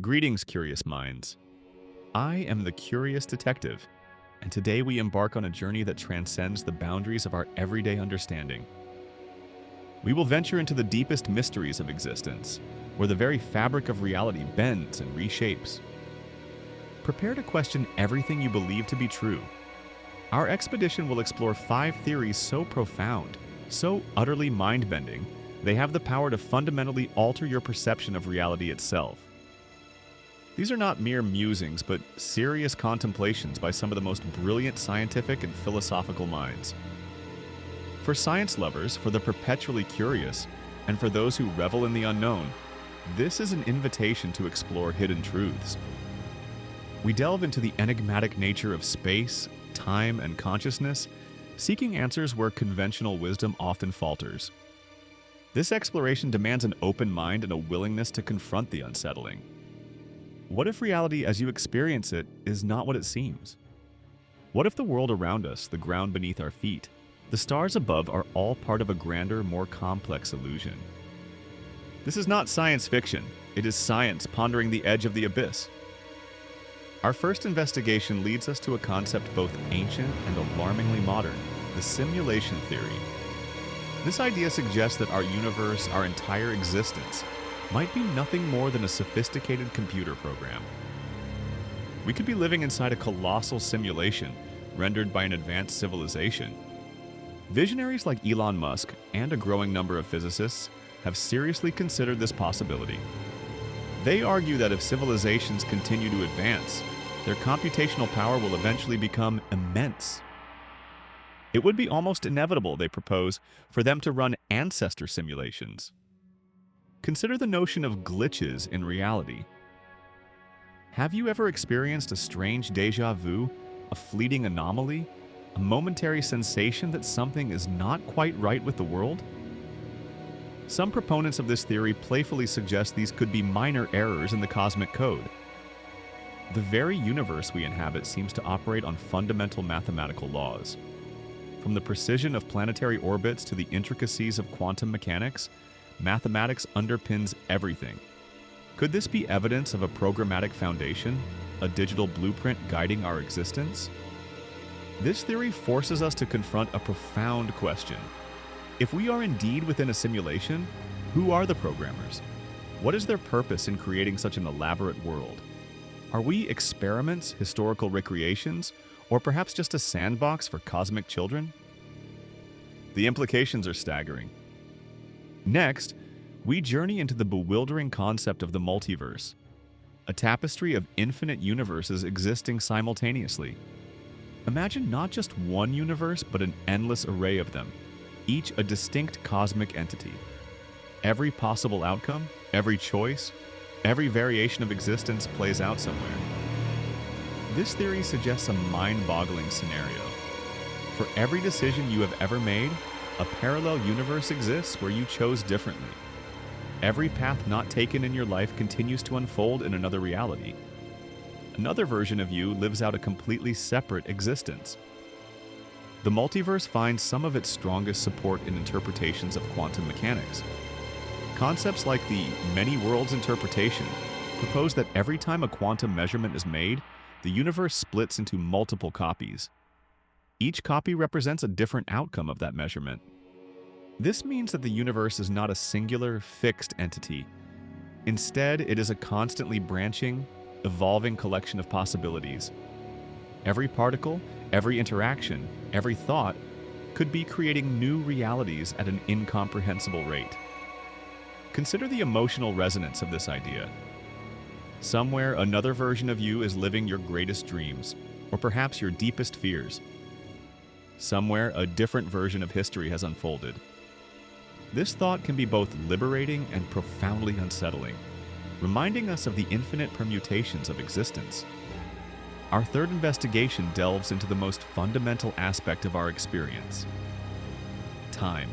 Greetings, curious minds. I am the Curious Detective, and today we embark on a journey that transcends the boundaries of our everyday understanding. We will venture into the deepest mysteries of existence, where the very fabric of reality bends and reshapes. Prepare to question everything you believe to be true. Our expedition will explore 5 theories so profound, so utterly mind-bending, they have the power to fundamentally alter your perception of reality itself. These are not mere musings, but serious contemplations by some of the most brilliant scientific and philosophical minds. For science lovers, for the perpetually curious, and for those who revel in the unknown, this is an invitation to explore hidden truths. We delve into the enigmatic nature of space, time, and consciousness, seeking answers where conventional wisdom often falters. This exploration demands an open mind and a willingness to confront the unsettling. What if reality as you experience it is not what it seems? What if the world around us, the ground beneath our feet, the stars above are all part of a grander, more complex illusion? This is not science fiction. It is science pondering the edge of the abyss. Our first investigation leads us to a concept both ancient and alarmingly modern, the simulation theory. This idea suggests that our universe, our entire existence, might be nothing more than a sophisticated computer program. We could be living inside a colossal simulation rendered by an advanced civilization. Visionaries like Elon Musk and a growing number of physicists have seriously considered this possibility. They argue that if civilizations continue to advance, their computational power will eventually become immense. It would be almost inevitable, they propose, for them to run ancestor simulations. Consider the notion of glitches in reality. Have you ever experienced a strange déjà vu, a fleeting anomaly, a momentary sensation that something is not quite right with the world? Some proponents of this theory playfully suggest these could be minor errors in the cosmic code. The very universe we inhabit seems to operate on fundamental mathematical laws. From the precision of planetary orbits to the intricacies of quantum mechanics, mathematics underpins everything. Could this be evidence of a programmatic foundation, a digital blueprint guiding our existence? This theory forces us to confront a profound question. If we are indeed within a simulation, who are the programmers? What is their purpose in creating such an elaborate world? Are we experiments, historical recreations, or perhaps just a sandbox for cosmic children? The implications are staggering. Next, we journey into the bewildering concept of the multiverse, a tapestry of infinite universes existing simultaneously. Imagine not just one universe, but an endless array of them, each a distinct cosmic entity. Every possible outcome, every choice, every variation of existence plays out somewhere. This theory suggests a mind-boggling scenario. For every decision you have ever made, a parallel universe exists where you chose differently. Every path not taken in your life continues to unfold in another reality. Another version of you lives out a completely separate existence. The multiverse finds some of its strongest support in interpretations of quantum mechanics. Concepts like the many worlds interpretation propose that every time a quantum measurement is made, the universe splits into multiple copies. Each copy represents a different outcome of that measurement. This means that the universe is not a singular, fixed entity. Instead, it is a constantly branching, evolving collection of possibilities. Every particle, every interaction, every thought could be creating new realities at an incomprehensible rate. Consider the emotional resonance of this idea. Somewhere, another version of you is living your greatest dreams, or perhaps your deepest fears. Somewhere, a different version of history has unfolded. This thought can be both liberating and profoundly unsettling, reminding us of the infinite permutations of existence. Our third investigation delves into the most fundamental aspect of our experience: time.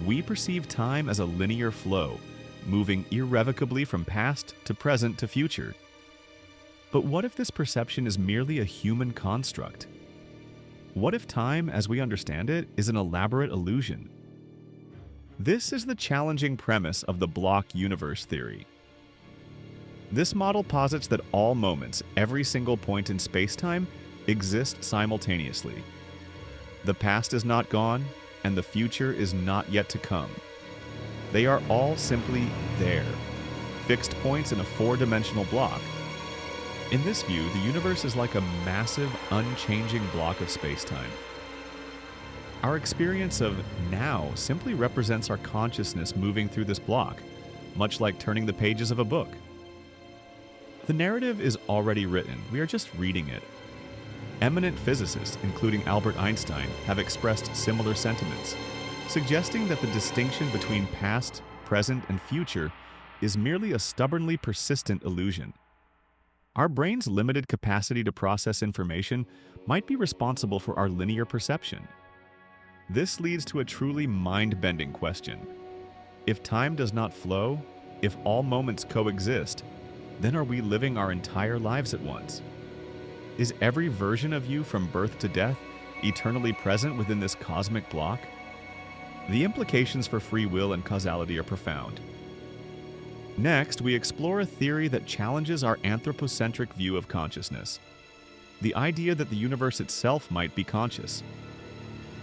We perceive time as a linear flow, moving irrevocably from past to present to future. But what if this perception is merely a human construct? What if time, as we understand it, is an elaborate illusion? This is the challenging premise of the block universe theory. This model posits that all moments, every single point in space-time, exist simultaneously. The past is not gone, and the future is not yet to come. They are all simply there, fixed points in a four-dimensional block. In this view, the universe is like a massive, unchanging block of space-time. Our experience of now simply represents our consciousness moving through this block, much like turning the pages of a book. The narrative is already written, we are just reading it. Eminent physicists, including Albert Einstein, have expressed similar sentiments, suggesting that the distinction between past, present, and future is merely a stubbornly persistent illusion. Our brain's limited capacity to process information might be responsible for our linear perception. This leads to a truly mind-bending question. If time does not flow, if all moments coexist, then are we living our entire lives at once? Is every version of you from birth to death eternally present within this cosmic block? The implications for free will and causality are profound. Next, we explore a theory that challenges our anthropocentric view of consciousness. The idea that the universe itself might be conscious.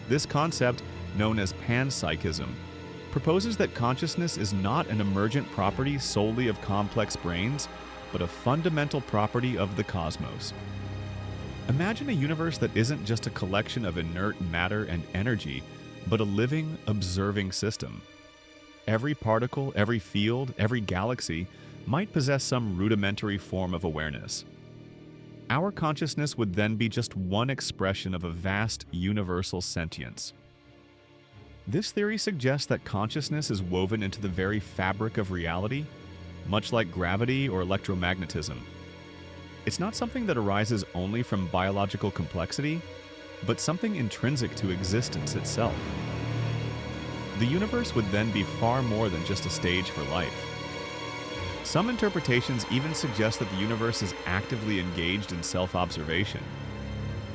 This concept, known as panpsychism, proposes that consciousness is not an emergent property solely of complex brains, but a fundamental property of the cosmos. Imagine a universe that isn't just a collection of inert matter and energy, but a living, observing system. Every particle, every field, every galaxy might possess some rudimentary form of awareness. Our consciousness would then be just one expression of a vast, universal sentience. This theory suggests that consciousness is woven into the very fabric of reality, much like gravity or electromagnetism. It's not something that arises only from biological complexity, but something intrinsic to existence itself. The universe would then be far more than just a stage for life. Some interpretations even suggest that the universe is actively engaged in self-observation.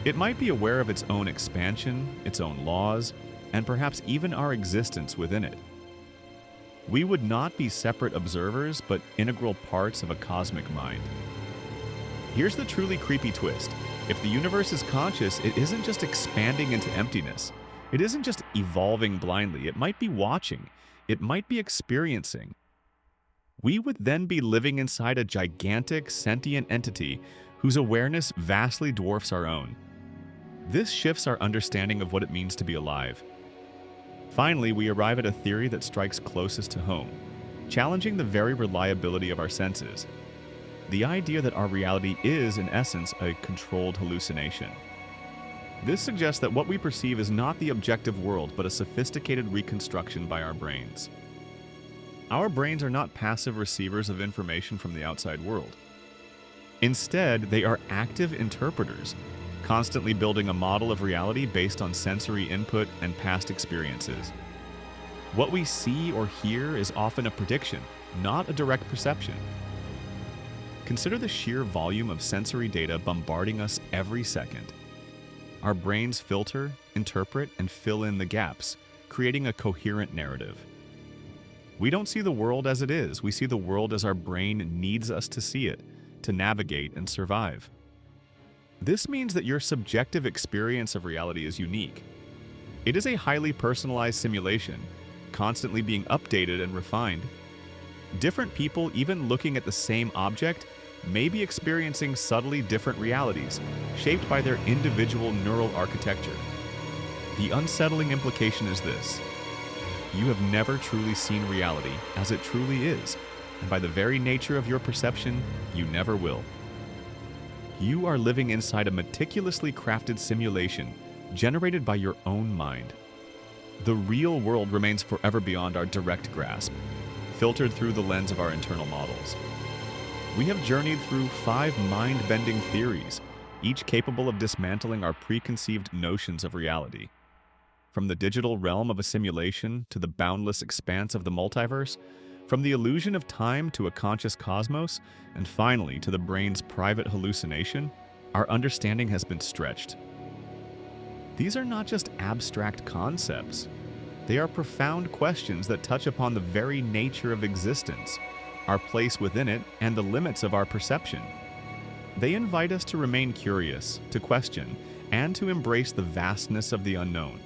It might be aware of its own expansion, its own laws, and perhaps even our existence within it. We would not be separate observers, but integral parts of a cosmic mind. Here's the truly creepy twist. If the universe is conscious, it isn't just expanding into emptiness. It isn't just evolving blindly. It might be watching. It might be experiencing. We would then be living inside a gigantic, sentient entity whose awareness vastly dwarfs our own. This shifts our understanding of what it means to be alive. Finally, we arrive at a theory that strikes closest to home, challenging the very reliability of our senses. The idea that our reality is, in essence, a controlled hallucination. This suggests that what we perceive is not the objective world, but a sophisticated reconstruction by our brains. Our brains are not passive receivers of information from the outside world. Instead, they are active interpreters, constantly building a model of reality based on sensory input and past experiences. What we see or hear is often a prediction, not a direct perception. Consider the sheer volume of sensory data bombarding us every second. Our brains filter, interpret, and fill in the gaps, creating a coherent narrative. We don't see the world as it is, we see the world as our brain needs us to see it, to navigate and survive. This means that your subjective experience of reality is unique. It is a highly personalized simulation, constantly being updated and refined. Different people, even looking at the same object, may be experiencing subtly different realities, shaped by their individual neural architecture. The unsettling implication is this: you have never truly seen reality as it truly is, and by the very nature of your perception, you never will. You are living inside a meticulously crafted simulation generated by your own mind. The real world remains forever beyond our direct grasp, filtered through the lens of our internal models. We have journeyed through 5 mind-bending theories, each capable of dismantling our preconceived notions of reality. From the digital realm of a simulation to the boundless expanse of the multiverse, from the illusion of time to a conscious cosmos, and finally to the brain's private hallucination, our understanding has been stretched. These are not just abstract concepts. They are profound questions that touch upon the very nature of existence, our place within it, and the limits of our perception. They invite us to remain curious, to question, and to embrace the vastness of the unknown.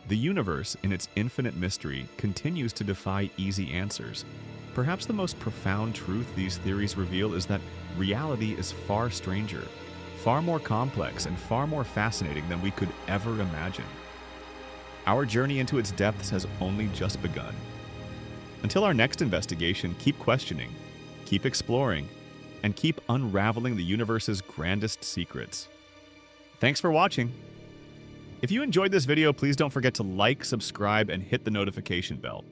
The universe, in its infinite mystery, continues to defy easy answers. Perhaps the most profound truth these theories reveal is that reality is far stranger, far more complex, and far more fascinating than we could ever imagine. Our journey into its depths has only just begun. Until our next investigation, keep questioning, keep exploring, and keep unraveling the universe's grandest secrets. Thanks for watching. If you enjoyed this video, please don't forget to like, subscribe, and hit the notification bell.